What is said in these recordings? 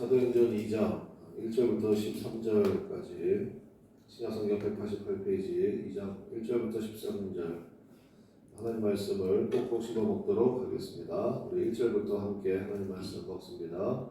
사도행전 2장 1절부터 13절까지 신약성경 188페이지 2장 1절부터 13절 하나님 말씀을 꼭꼭 씹어 먹도록 하겠습니다. 우리 1절부터 함께 하나님 말씀 먹습니다.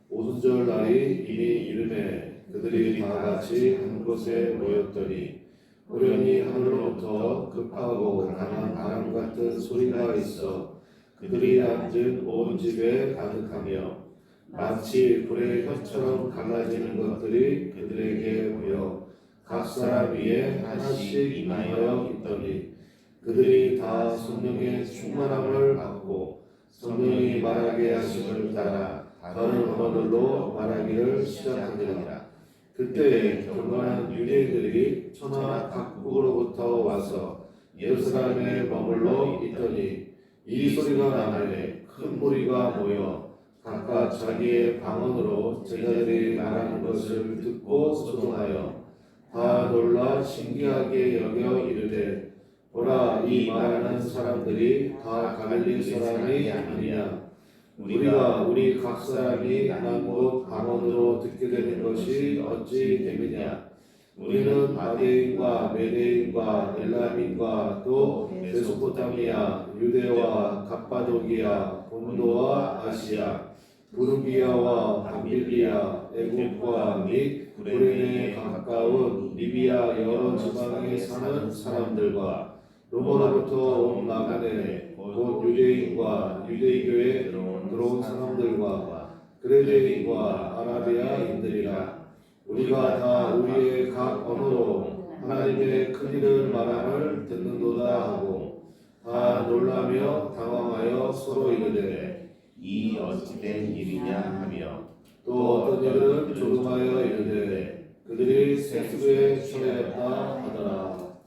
오순절 날이 이미 이르매 그들이 다 같이 한 곳에 모였더니 호련히 하늘로부터 급하고 강한 바람 같은 소리가 있어 그들이 앉은 온 집에 가득하며 마치 불의 혀처럼 갈라지는 것들이 그들에게 보여 각 사람 위에 하나씩 임하여 있더니 그들이 다 성령의 충만함을 받고 성령이 말하게 하심을 따라 다른 언어들로 말하기를 시작하니라. 그때 경건한 유대인들이 천하 각국으로부터 와서 예루살렘에 머물러 있더니 이 소리가 나매 큰 무리가 모여 각각 자기의 방언으로 제자들이 말하는 것을 듣고 소동하여 다 놀라 신기하게 여겨 이르되 보라, 이 말하는 사람들이 다 갈릴리 사람이 아니냐. 우리가 우리 각 사람이 난 곳 방언으로 듣게 되는 것이 어찌 됨이냐. 우리는 바데인과 메데인과 엘람인과 또 메소포타미아, 유대와 갑바도기아, 본도와 아시아, 부르기아와 밤빌리아, 애국과 및 구레네에 가까운 리비아 여러 지방에 사는 사람들과 로마로부터 온 나그네 곧 유대인과 유대교에 들어온 사람들과 그레데인과 아라비아인들이라. 우리가 다 우리의 각 언어로 하나님의 큰 일을 말함을 듣는도다 하고 다 놀라며 당황하여 서로 이르되 이 어찌된 일이냐 하며 또 어떤 일은 조rum하여 이르되 그들이 세수에 처하였다 하더라.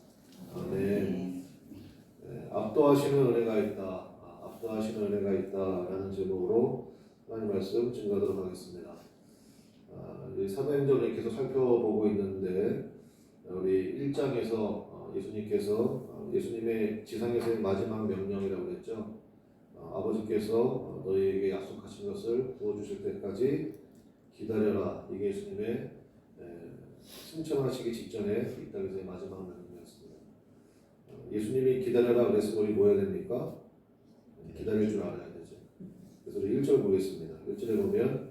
아멘. 압도하시는 은혜가 있다. 압도하시는 은혜가 있다라는 제목으로 하나님 말씀 증거하도록 하겠습니다. 사도행전을 계속 살펴보고 있는데 우리 1장에서 예수님께서 예수님의 지상에서의 마지막 명령이라고 했죠. 아버지께서 너희에게 약속하신 것을 부어주실 때까지 기다려라. 이게 예수님의 승천하시기 직전에 이 땅에서의 마지막 명령이었습니다. 예수님이 기다려라 그래서 우리 뭐 해야 됩니까? 기다릴 줄 알아야 되죠. 그래서 우리 1절 보겠습니다. 1절에 보면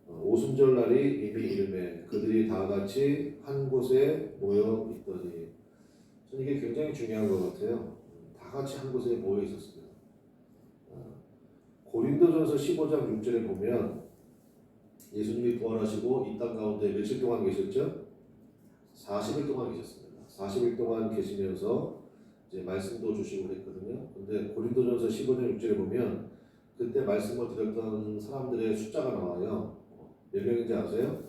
오순절 날이 이미 이르매 그들이 다 같이 한 곳에 모여 있더니, 저는 이게 굉장히 중요한 것 같아요. 다 같이 한 곳에 모여 있었습니다. 고린도전서 15장 6절에 보면 예수님이 부활하시고 이 땅 가운데 며칠 동안 계셨죠? 40일 동안 계셨습니다. 40일 동안 계시면서 이제 말씀도 주시고 그랬거든요. 근데 고린도전서 15장 6절에 보면 그때 말씀을 드렸던 사람들의 숫자가 나와요. 몇 명인지 아세요?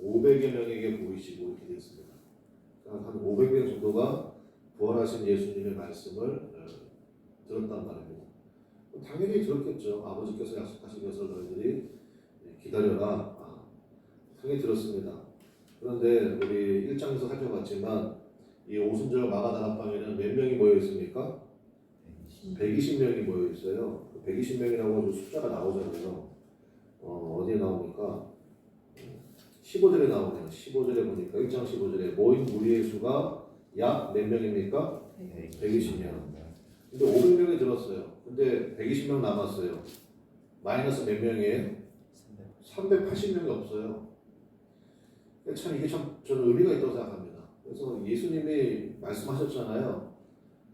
500여 명에게 보이시고 이렇게 되어 있습니다. 그러니까 한 500명 정도가 부활하신 예수님의 말씀을 들었단 말입니다. 당연히 들었겠죠. 아버지께서 약속하신 것을 너희들이 기다려라. 당연히 들었습니다. 그런데 우리 1장에서 살펴봤지만 이 오순절 마가다락방에는 몇 명이 모여 있습니까? 120명이 모여 있어요. 120명이라고 숫자가 나오잖아요. 어디에 나옵니까? 15절에 나오네요. 15절에 보니까 1장 15절에 모인 무리의 수가 약 몇 명입니까? 120명. 근데 500명이 들었어요. 근데 120명 남았어요. 마이너스 몇 명이에요? 380명이 없어요. 참 이게 참 저는 의미가 있다고 생각합니다. 그래서 예수님이 말씀하셨잖아요.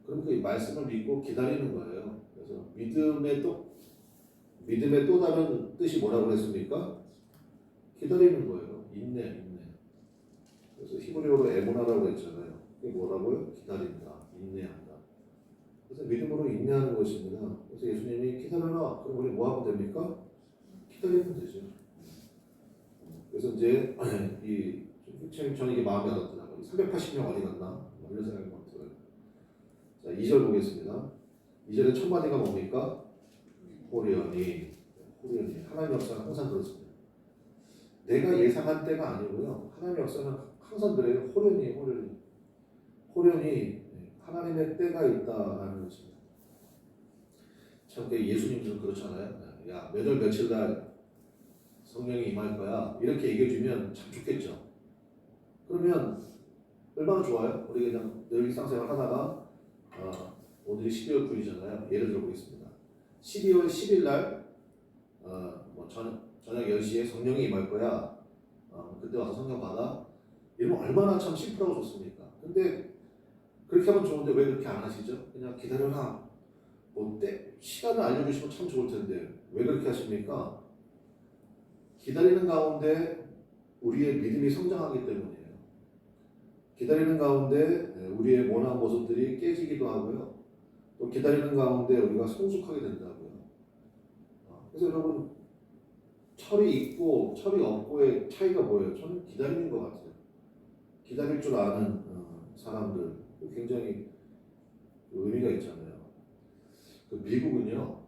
그럼 그 말씀을 믿고 기다리는 거예요. 그래서 믿음의 또 다른 뜻이 뭐라고 했습니까? 기다리는 거예요. 인내. 그래서 히브리어로 에모나라고 했잖아요. 그게 뭐라고요? 기다린다, 인내한다. 그래서 믿음으로 인내하는 것입니다. 그래서 예수님이 기다려라. 그럼 우리 뭐 하면 됩니까? 기다리면 되죠. 그래서 이제 저는 이게 마음에 와닿더라고요. 380명 어디 갔나? 이런 생각이 막 들어요. 자, 2절 보겠습니다. 2절의 첫 마디가 뭡니까? 호련히. 하나님의 역사는 항상 그렇습니다. 내가 예상한 때가 아니고요. 하나님의 역사는 항상 그래요. 호련히 하나님의 때가 있다라는 것입니다. 참 예수님들은 그렇잖아요. 야, 몇 월 며칠 날 성령이 임할 거야. 이렇게 얘기해주면 참 좋겠죠. 그러면 얼마나 좋아요? 우리 그냥 늘 일상생활 하다가 오늘이 12월 9일이잖아요. 예를 들어 보겠습니다. 12월 10일 날 저녁 10시에 성령이 임할 거야. 그때 와서 성령 받아. 이러면 얼마나 참 심플하고 좋습니까? 근데 그렇게 하면 좋은데 왜 그렇게 안 하시죠? 그냥 기다려라. 시간을 알려주시면 참 좋을 텐데 왜 그렇게 하십니까? 기다리는 가운데 우리의 믿음이 성장하기 때문이에요. 기다리는 가운데 우리의 모난 모습들이 깨지기도 하고요. 또 기다리는 가운데 우리가 성숙하게 된다고요. 그래서 여러분 철이 있고 철이 없고의 차이가 뭐예요? 저는 기다리는 것 같아요. 기다릴 줄 아는 사람들 굉장히 의미가 있잖아요. 미국은요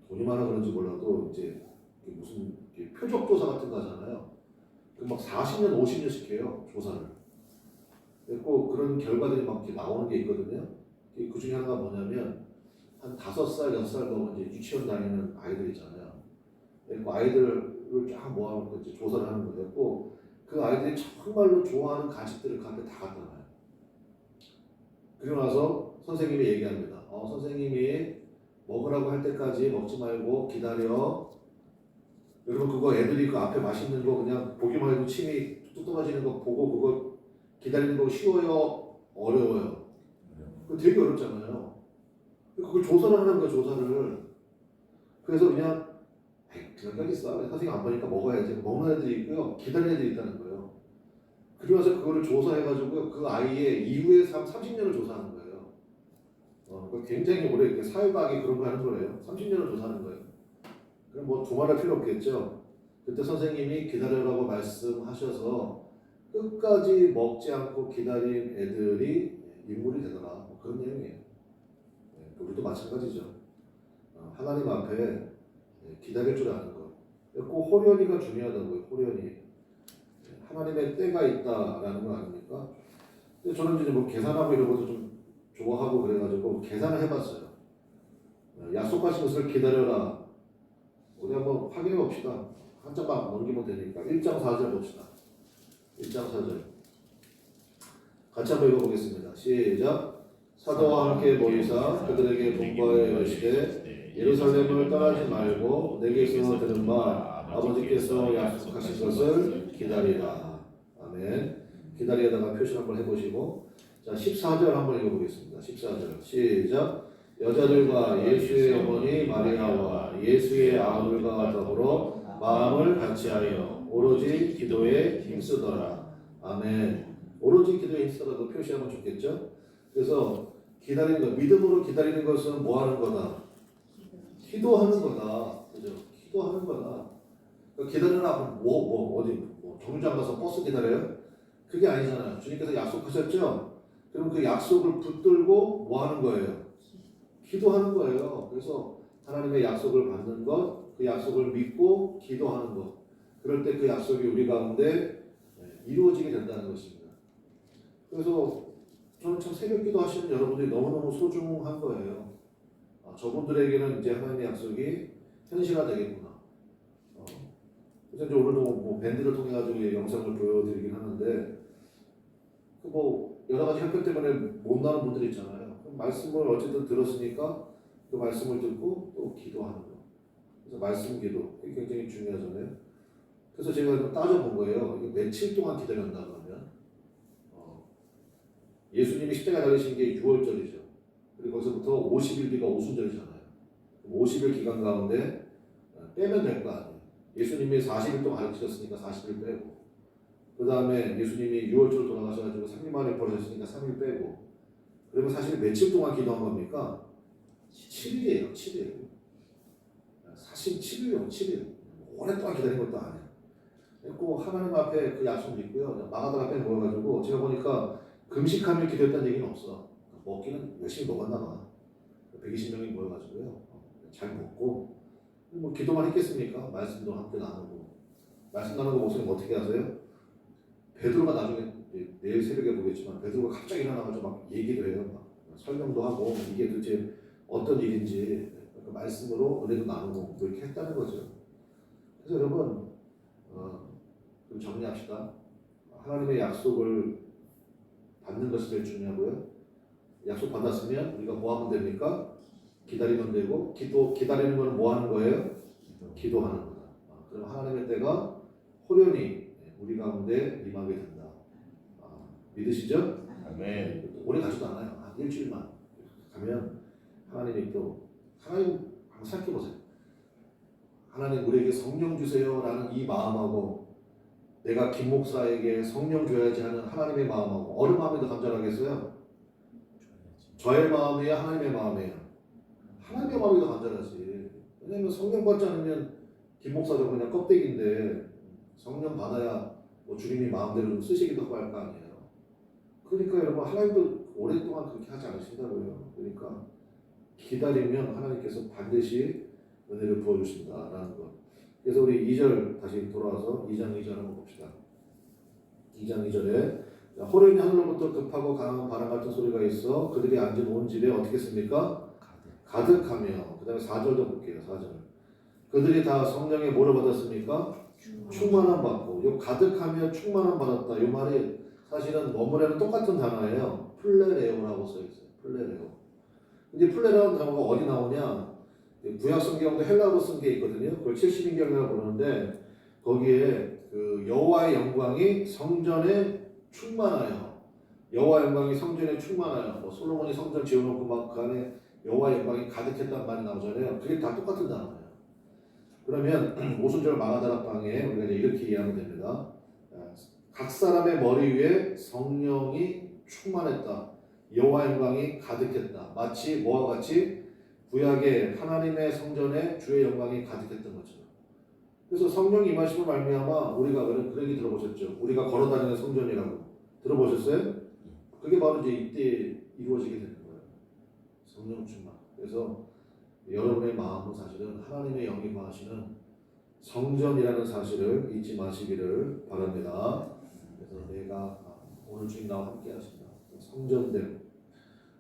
돈이 많아 그런지 몰라도 이제 무슨 표적 조사 같은 거 하잖아요. 막 40년, 50년씩 해요 조사를. 꼭 그런 결과들이 막 이렇게 나오는 게 있거든요. 그 중에 하나가 뭐냐면 한 5살, 6살 넘은 이제 유치원 다니는 아이들 있잖아요. 그 아이들을 쫙 모아놓고 이제 조사를 하는 거예요. 그 아이들이 정말로 좋아하는 간식들을 그 앞에 다 갖다 놔요. 그리고 나서 선생님이 얘기합니다. 선생님이 먹으라고 할 때까지 먹지 말고 기다려. 여러분 그거 애들이 그 앞에 맛있는 거 그냥 보기만 해도 침이 뚝 떨어지는 거 보고 그거 기다리는 거 쉬워요? 어려워요? 그거 되게 어렵잖아요. 그걸 조사를 하는 거야, 조사를. 그래서 그냥 그런 게 있어. 선생님 안 보니까 먹어야지. 먹는 애들이 있고요. 기다리는 애들이 있다는 거예요. 그리고 나서 그거를 조사해가지고 그 아이의 이후의 삶 30년을 조사하는 거예요. 굉장히 오래 사회과학이 그런 거 하는 거예요. 30년을 조사하는 거예요. 그럼 뭐 두말할 필요 없겠죠. 그때 선생님이 기다려라고 말씀하셔서 끝까지 먹지 않고 기다린 애들이 인물이 되더라. 뭐 그런 내용이에요. 우리도 마찬가지죠. 하나님 앞에 기다릴 줄 아는 것. 꼭 호련히가 중요하다고요. 호련히. 하나님의 때가 있다라는 거 아닙니까? 근데 저는 이제 뭐 계산하고 이런 것도 좀 좋아하고 그래가지고 계산을 해봤어요. 약속하신 것을 기다려라. 우리 한번 확인해 봅시다. 한 장만 넘기면 되니까 1장 4절 봅시다. 1장 4절 같이 한번 읽어보겠습니다. 시작. 사도와 함께 모이사 그들에게 공부하여 이르시되 예루살렘을 떠나지 말고 내게서 들은 바 아버지께서 약속하신 것을 기다리라. 아멘. 기다리다가 표시 한번 해보시고 자 14절 한번 읽어보겠습니다. 14절 시작. 여자들과 예수의 어머니 마리아와 예수의 아들과 더불어 마음을 같이하여 오로지 기도에 힘쓰더라. 아멘. 오로지 기도에 힘쓰더라도 표시하면 좋겠죠. 그래서 기다리는 것, 믿음으로 기다리는 것은 뭐 하는 거다? 기도하는 거다. 그죠? 기도하는 거다. 기다리라 어디 정류장 가서 버스 기다려요? 그게 아니잖아요. 주님께서 약속하셨죠? 그럼 그 약속을 붙들고 뭐 하는 거예요? 기도하는 거예요. 그래서 하나님의 약속을 받는 것, 그 약속을 믿고 기도하는 것. 그럴 때 그 약속이 우리 가운데 이루어지게 된다는 것입니다. 그래서 저는 참 새벽 기도 하시는 여러분들이 너무너무 소중한 거예요. 저분들에게는 이제 하나님의 약속이 현실화되겠구나. 그래서 이제 오늘도 뭐 밴드를 통해 가지고 영상을 보여드리긴 하는데 뭐 여러 가지 형편 때문에 못 나는 분들이 있잖아요. 그럼 말씀을 어쨌든 들었으니까 그 말씀을 듣고 또 기도하는 거. 그래서 말씀 기도 이게 굉장히 중요하잖아요. 그래서 제가 따져본 거예요. 이게 며칠 동안 기다렸나 그러면 예수님이 십자가 달리신 게 6월절이죠. 그리고 거기서부터 50일뒤가 오순절이잖아요. 50일 기간 가운데 빼면 될 거 아니에요. 예수님이 40일 동안 가르치셨으니까 40일 빼고 그 다음에 예수님이 6월절 돌아가셔가지고 3일 만에 벌어졌으니까 3일 빼고 그러면 사실 며칠 동안 기도한 겁니까? 7일이에요. 7일. 47일이요. 7일. 오랫동안 기다린 것도 아니에요. 꼭 하나님 앞에 그 약속 믿고요. 마가다 앞에 모여가지고 제가 보니까 금식하며 기도했다는 얘기는 없어. 먹기는 열심히 먹었나 봐. 120명이 모여가지고요. 잘 먹고 뭐 기도만 했겠습니까? 말씀도 함께 나누고 말씀 나누고 목사님 어떻게 하세요? 베드로가 나중에 내일 새벽에 보겠지만 베드로가 갑자기 일어나가지고 막 얘기를 해요. 막 설명도 하고 이게 도대체 어떤 일인지 그 말씀으로 은혜도 나누고 뭐 이렇게 했다는 거죠. 그래서 여러분 좀 정리합시다. 하나님의 약속을 받는 것이 제일 중요하고요. 약속 받았으면 우리가 뭐 하면 됩니까? 기다리면 되고 기다리는 건 뭐 하는 거예요? 기도하는 거다. 그럼 하나님의 때가 호련히 우리 가운데 임하게 된다. 믿으시죠? 아멘. 오래 가지도 않아요. 한 일주일만 가면 하나님이 또 하나님 한번 생각해 보세요. 하나님 우리에게 성령 주세요라는 이 마음하고 내가 김 목사에게 성령 줘야지 하는 하나님의 마음하고 어느 마음이 더 간절하겠어요? 저의 마음이에요? 하나님의 마음이에요? 하나님의 마음이 더 간절하지. 왜냐면 성령 받지 않으면 김 목사도 그냥 껍데기인데 성령 받아야 뭐 주님이 마음대로 좀 쓰시기도 하고 할 거 아니에요. 그러니까 여러분 하나님도 오랫동안 그렇게 하지 않으신다고요. 그러니까 기다리면 하나님께서 반드시 은혜를 부어주신다라는 것. 그래서 우리 2절 다시 돌아와서 2장 2절 한번 봅시다. 2장 2절에 호련히 하늘로부터 급하고 강한 바람 같은 소리가 있어 그들이 앉은 온 집에 어떻게 했습니까? 가득하며. 그 다음에 4절도 볼게요. 4절. 그들이 다 성령에 뭐를 받았습니까? 충만함 받고. 요 가득하며 충만함 받았다. 요 말이 사실은 원문에는 똑같은 단어예요. 플레레오라고 써있어요. 플레레오. 근데 플레레오라는 단어가 어디 나오냐? 구약 성경도 헬라어로 쓴 게 있거든요. 그걸 70인경이라고 부르는데 거기에 그 여호와의 영광이 성전에 충만하여, 여호와의 영광이 성전에 충만하여, 뭐 솔로몬이 성전 지어놓고 막 그 안에 여호와의 영광이 가득했단 말이 나오잖아요. 그게 다 똑같은 단어예요. 그러면 5순절 마가다락방에 우리가 이제 이렇게 이해하면 됩니다. 각 사람의 머리 위에 성령이 충만했다. 여호와의 영광이 가득했다. 마치 뭐와 같이 구약의 하나님의 성전에 주의 영광이 가득했던 것처럼. 그래서 성령이 임하심을 말미암아 우리가 그런 얘기 들어보셨죠? 우리가 걸어다니는 성전이라고 들어보셨어요? 그게 바로 이제 이때 이루어지게 되는 거예요. 성령 충만. 그래서 여러분의 마음은 사실은 하나님의 영이 임하시는 성전이라는 사실을 잊지 마시기를 바랍니다. 그래서 내가 오늘 주님 나와 함께 하신다. 성전됨.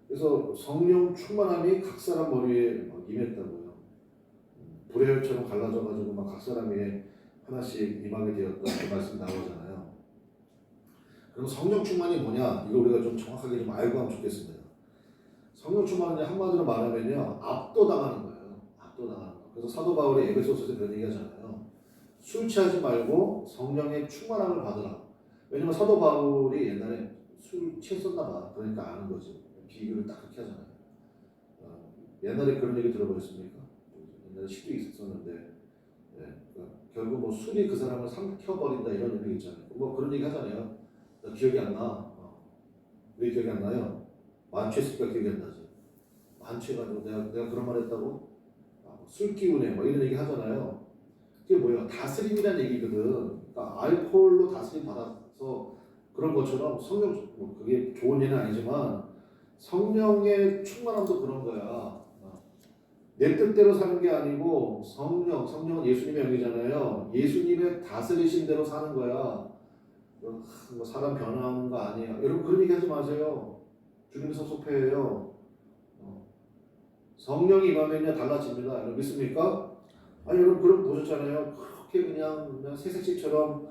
그래서 성령 충만함이 각 사람 머리에 임했다고요. 불의 혈처럼 갈라져가지고 막 각 사람 위에 하나씩 임하게 되었다. 그 말씀 나오잖아요. 그럼 성령 충만이 뭐냐? 이거 우리가 좀 정확하게 좀 알고 하면 좋겠습니다. 성령 충만은 한마디로 말하면요, 압도당하는 거예요. 압도당하는 거. 그래서 사도 바울이 에베소서에서 그런 얘기하잖아요. 술 취하지 말고 성령의 충만함을 받으라. 왜냐면 사도 바울이 옛날에 술 취했었나 봐. 그러니까 아는 거지. 비교를 딱 그렇게 하잖아요. 옛날에 그런 얘기 들어보셨습니까? 옛날에 시도 있었는데, 결국 뭐 술이 그 사람을 삼켜버린다 이런 얘기 있잖아요. 뭐 그런 얘기 하잖아요. 나 기억이 안 나. 왜 기억이 안 나요? 만취했으니까 기억이 안 나지. 만취해가지고 내가 그런 말 했다고? 술 기운에 뭐 이런 얘기 하잖아요. 그게 뭐예요? 다스림이라는 얘기거든. 그러니까 알코올로 다스림 받아서 그런 것처럼 성령, 뭐 그게 좋은 예는 아니지만 성령의 충만함도 그런 거야. 내 뜻대로 사는 게 아니고 성령은 예수님의 영이잖아요. 예수님의 다스리신 대로 사는 거야. 뭐 사람 변화하는 거 아니야. 여러분 그런 얘기 하지 마세요. 주님 섭섭해해요. 성령이 임하면요 달라집니다. 여러분 믿습니까? 아니 여러분 그럼 보셨잖아요. 그렇게 그냥 새색시처럼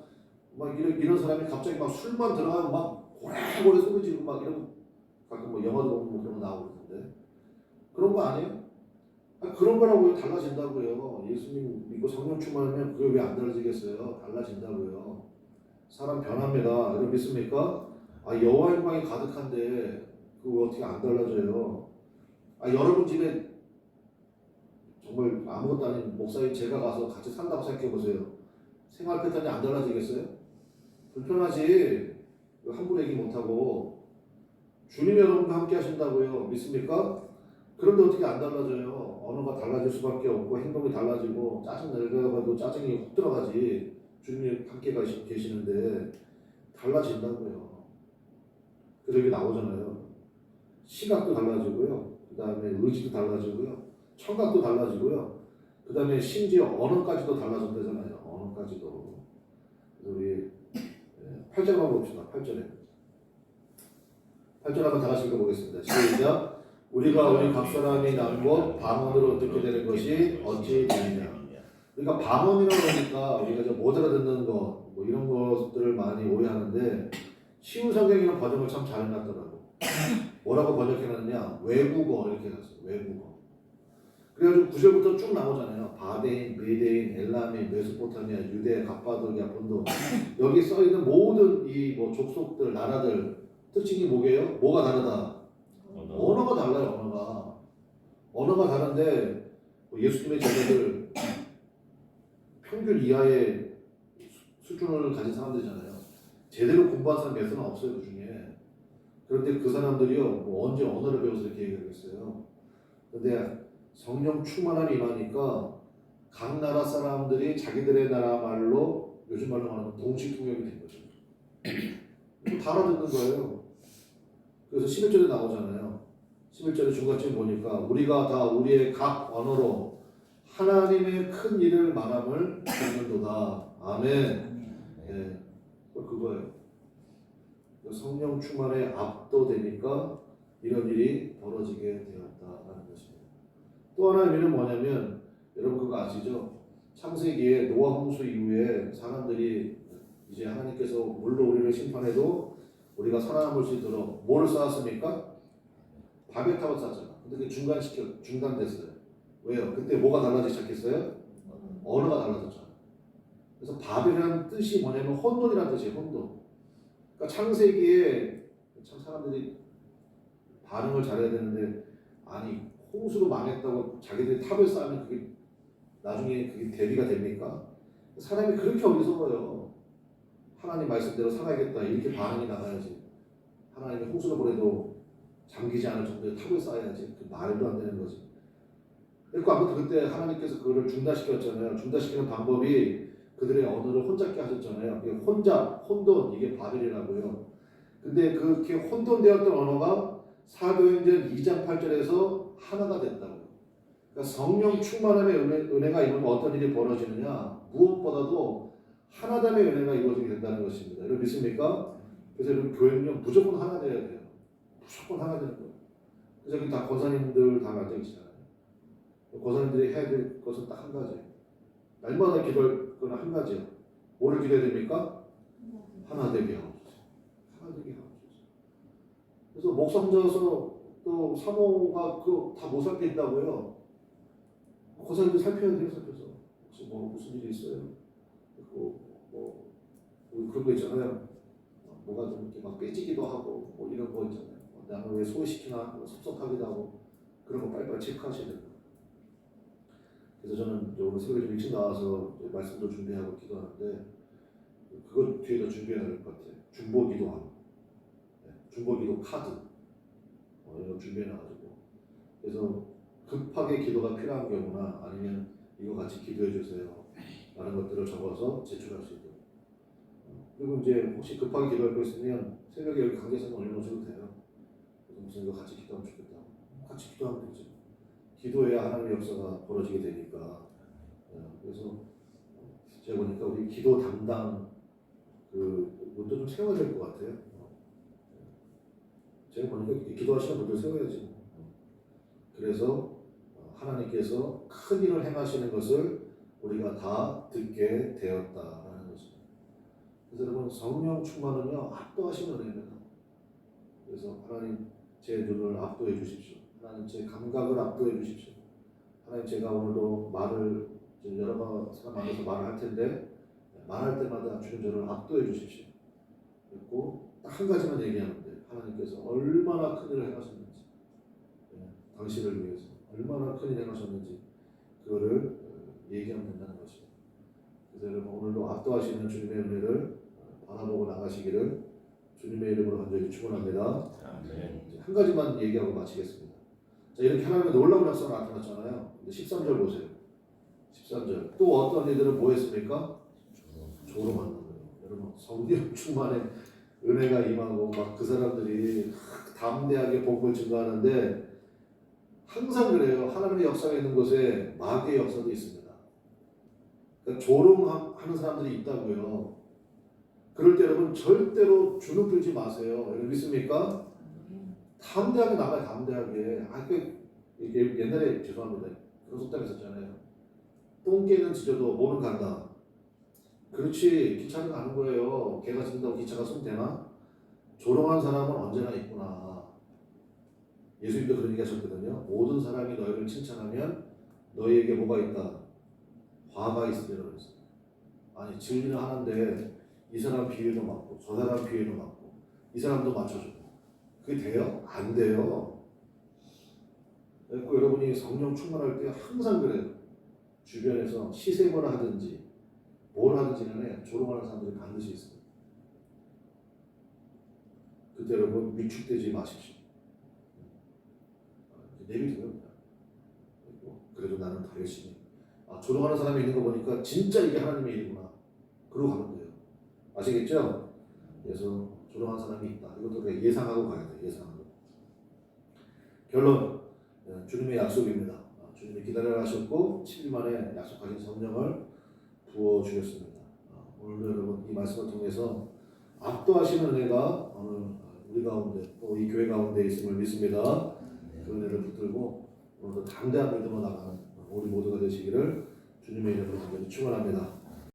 막 이런 사람이 갑자기 막 술만 들어가면 막 고래고래 소리 지르고 막 이런, 가끔 뭐 영화도 보면 그런 거 나오고 그러는데 그런 거 아니에요? 그런 거라고요. 달라진다고요. 예수님 믿고 성령 충만하면 그게 왜 안 달라지겠어요? 달라진다고요. 사람 변합니다. 여러분 믿습니까? 여호와의 영광이 가득한데 그거 어떻게 안 달라져요? 여러분 집에 정말 아무것도 아닌 목사님 제가 가서 같이 산다고 생각해 보세요. 생활 패턴이 안 달라지겠어요? 불편하지. 함부로 얘기 못하고. 주님 여러분과 함께 하신다고요. 믿습니까? 그런데 어떻게 안 달라져요? 언어가 달라질 수밖에 없고 행동이 달라지고 짜증 내려가도 짜증이 훅 들어가지. 주님이 함께 계시는데 달라진다고요. 그래서 여기 나오잖아요. 시각도 달라지고요. 그 다음에 의지도 달라지고요. 청각도 달라지고요. 그 다음에 심지어 언어까지도 달라졌다잖아요. 언어까지도. 우리 8절만 봅시다. 8절에. 8절 한번 다 같이 읽어보겠습니다. 시작. 우리가 우리 각 사람이 난 곳 방언으로 듣게 되는 것이 어찌 되느냐. 그러니까 방언이라고 하니까 우리가 이제 못 알아듣는 거, 뭐 이런 것들을 많이 오해하는데 쉬운 성경이랑 번역을 참 잘해놨더라고. 뭐라고 번역해놨냐? 외국어 이렇게 해놨어요. 외국어. 그래가지고 9절부터 쭉 나오잖아요. 바데인, 메데인, 엘라민, 메소포타미아, 유대, 갑바도기아, 본도. 여기 써 있는 모든 이 뭐 족속들, 나라들 특징이 뭐게요? 뭐가 다르다? 언어가 달라요. 언어가 다른데 뭐 예수님의 제자들 평균 이하의 수준을 가진 사람들이잖아요. 제대로 공부한 사람 몇 사람 없어요, 그 중에. 그런데 그 사람들이요, 뭐 언제 언어를 배워서 이렇게 얘기하겠어요. 근데 성령 충만함이 임하니까 각 나라 사람들이 자기들의 나라 말로 요즘 말로 말하면 동시통역이 된 거죠. 다 알아듣는 거예요. 그래서 11절에 나오잖아요. 11절에 중간쯤 보니까 우리가 다 우리의 각 언어로 하나님의 큰 일을 말함을 듣는도다. 아멘. 네, 그거예요. 성령 충만에 압도되니까 이런 일이 벌어지게 되었다라는 것입니다. 또 하나의 의미는 뭐냐면 여러분 그거 아시죠? 창세기에 노아 홍수 이후에 사람들이 이제 하나님께서 물로 우리를 심판해도 우리가 살아남을 수 있도록 뭐를 쌓았습니까? 바벨탑을 쌓았잖아. 근데 그게 중단됐어요. 왜요? 그때 뭐가 달라지기 시작했어요? 언어가 달라졌잖아. 그래서 바벨이라는 뜻이 뭐냐면 혼돈이라는 뜻이에요. 혼돈. 그러니까 창세기에 참 사람들이 반응을 잘해야 되는데 아니 홍수로 망했다고 자기들이 탑을 쌓으면 그게 나중에 그게 대비가 됩니까? 사람이 그렇게 어리석어요. 하나님 말씀대로 살아야겠다 이렇게 반응이 나가야지. 하나님이 홍수를 보내도 잠기지 않을 정도의 탑을 쌓아야지. 그 말도 안 되는 거지. 그러니까 아무튼 그때 하나님께서 그거를 중단시켰잖아요. 중단시키는 방법이 그들의 언어를 혼잡게 하셨잖아요. 혼돈 이게 바벨이라고요. 근데 그렇게 혼돈되었던 언어가 사도행전 2장 8절에서 하나가 됐다고. 그러니까 성령 충만함의 은혜가 임하면 어떤 일이 벌어지느냐? 무엇보다도 하나됨의 은혜가 이루어지게 된다는 것입니다. 여러분 믿습니까? 그래서 여러분 교회는요 무조건 하나 돼야 돼요. 무조건 하나 되는 거예요. 그래서 여기 다 권사님들 다 앉아 계시잖아요. 권사님들이 해야 될 것은 딱 한 가지예요. 날마다 기도할 건 한 가지예요. 뭐를 기도해야 됩니까? 하나 되게 하옵소서. 하나 되게 하옵소서. 그래서 목사 혼자서 또 사모가 그거 다 못 살핀다고요. 권사님들 살펴야 돼요, 살펴서. 혹시 뭐 무슨 일이 있어요? 뭐 그런 거 있잖아요. 뭐가 좀 이렇게 막 삐지기도 하고 뭐 이런 거 있잖아요. 나는 왜 소외시키나 섭섭하기도 하고 그런 거 빨리빨리 체크하셔야 됩니다. 그래서 저는 오늘 새벽에 좀 일찍 나와서 말씀도 준비하고 기도하는데 그거 뒤에다 준비해야 될 것 같아요. 중보 기도하고 중보 기도 카드 이런 거 준비해놔가지고 그래서 급하게 기도가 필요한 경우나 아니면 이거 같이 기도해 주세요 라는 것들을 적어서 제출할 수 있도록 그리고 이제 혹시 급하게 기도할 거 있으면 새벽에 여기 강제성을 올려놓으셔도 돼요. 그래서 무슨 이거 같이 기도하면 좋겠다. 같이 기도하면 되죠. 기도해야 하나님의 역사가 벌어지게 되니까. 그래서 제가 보니까 우리 기도 담당 그것도 좀 세워야 될 것 같아요. 제가 보니까 기도하시는 분들 세워야지. 그래서 하나님께서 큰 일을 행하시는 것을 우리가 다 듣게 되었다라는 것입니다. 그래서 여러분 성령 충만은요 압도하시는 은혜입니다. 그래서 하나님 제 눈을 압도해 주십시오. 하나님 제 감각을 압도해 주십시오. 하나님 제가 오늘도 말을 여러 사람 만나서 말을 할 텐데 말할 때마다 주님 저를 압도해 주십시오. 그리고 딱 한 가지만 얘기하는데 하나님께서 얼마나 큰 일을 행하셨는지 당신을 위해서 얼마나 큰 일을 행하셨는지 그거를 얘기하면 된다는 것입니다. 그래서 여러분 오늘도 압도하시는 주님의 은혜를 바라보고 나가시기를 주님의 이름으로 간절히 축원합니다. 한 가지만 얘기하고 마치겠습니다. 자, 이렇게 하나님의 놀라운 역사가 나타났잖아요. 근데 13절 보세요. 13절 또 어떤 이들은 뭐 했습니까? 조로 만난 거예요. 여러분 성령 충만에 은혜가 임하고 막 그 사람들이 담대하게 복음을 증거하는데 항상 그래요. 하나님의 역사가 있는 곳에 마귀의 역사도 있습니다. 그러니까 조롱하는 사람들이 있다고요. 그럴 때 여러분 절대로 주눅 들지 마세요. 여러분 믿습니까? 담대하게 나가요. 담대하게. 옛날에 죄송합니다. 그런 속담 있었잖아요. 똥개는 짖어도 모는 간다. 그렇지. 기차는 가는 거예요. 개가 짖는다고 기차가 손 대나? 조롱한 사람은 언제나 있구나. 예수님도 그런 얘기 하셨거든요. 모든 사람이 너희를 칭찬하면 너희에게 뭐가 있다? 화가 있으리라 그랬어요. 아니 진리는 하나인데 이 사람 비위도 맞고 저 사람 비위도 맞고 이 사람도 맞춰주고 그게 돼요? 안 돼요. 그래서 여러분이 성령 충만할 때 항상 그래요. 주변에서 시샘을 하든지 뭘 하든지 간에 조롱하는 사람들이 반드시 있어요. 그때 여러분 위축되지 마십시오. 내비두면 그냥 그래도 나는 더 열심히 조롱하는 사람이 있는 거 보니까 진짜 이게 하나님의 일이구나. 그러고 가면 돼요. 아시겠죠? 그래서 조롱하는 사람이 있다. 이것도 그냥 예상하고 가야 돼요. 예상하고. 결론. 주님의 약속입니다. 주님이 기다려 하셨고 7일 만에 약속하신 성령을 부어주셨습니다. 오늘도 여러분 이 말씀을 통해서 압도하시는 은혜가 오늘 우리 가운데 또 이 교회 가운데 있음을 믿습니다. 그 은혜를 붙들고 오늘도 담대한 믿음으로 나가는 우리 모두가 되시기를 주님의 이름으로 간절히 축원합니다.